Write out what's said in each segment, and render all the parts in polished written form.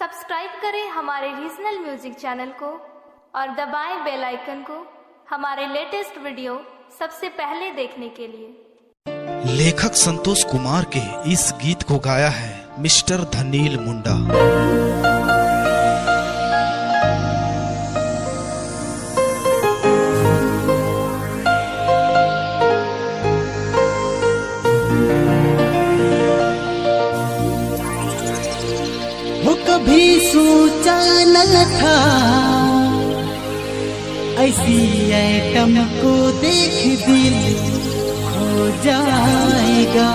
Subscribe करें हमारे regional music channel को और दबाएं बेल आइकन को हमारे लेटेस्ट वीडियो सबसे पहले देखने के लिए। लेखक संतोष कुमार के इस गीत को गाया है मिस्टर धनील मुंडा। वो कभी सोचा न था ऐसी आइटम को देख दिल हो जाएगा।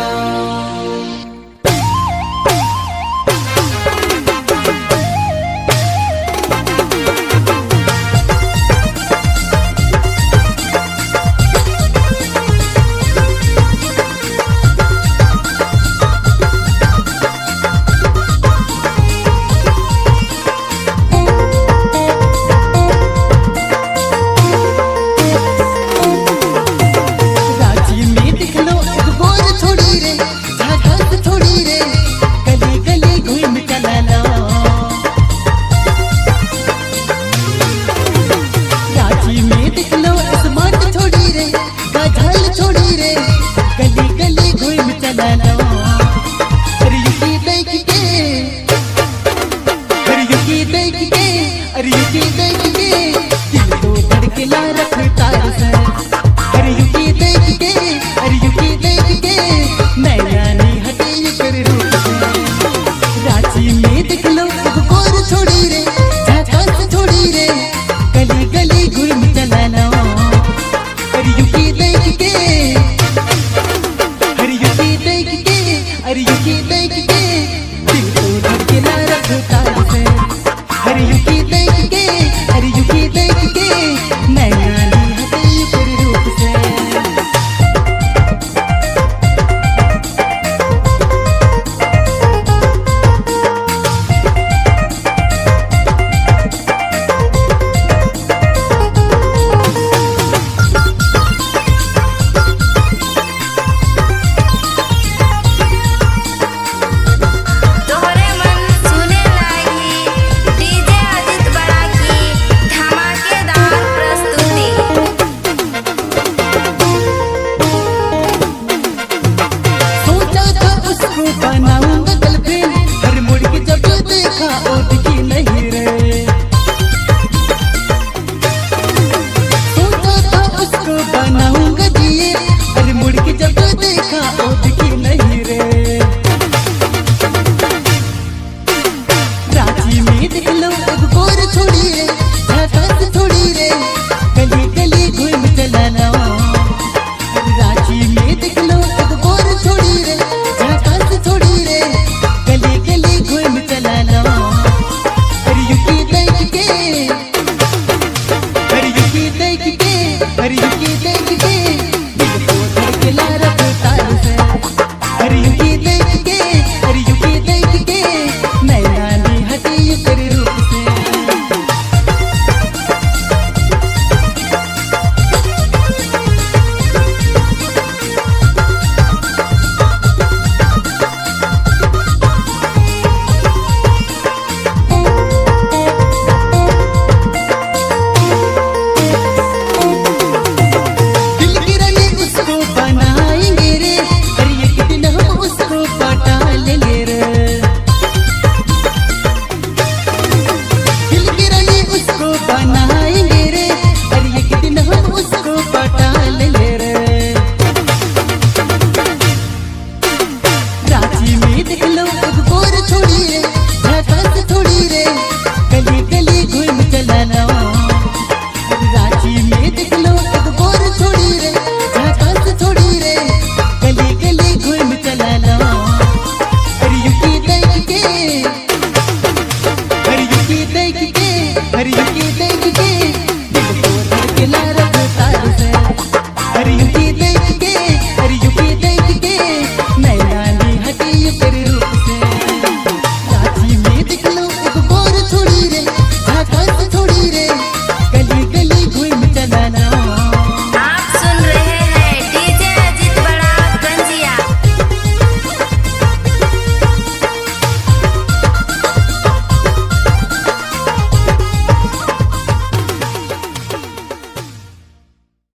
अरे ये देख के दिल तो धड़के ला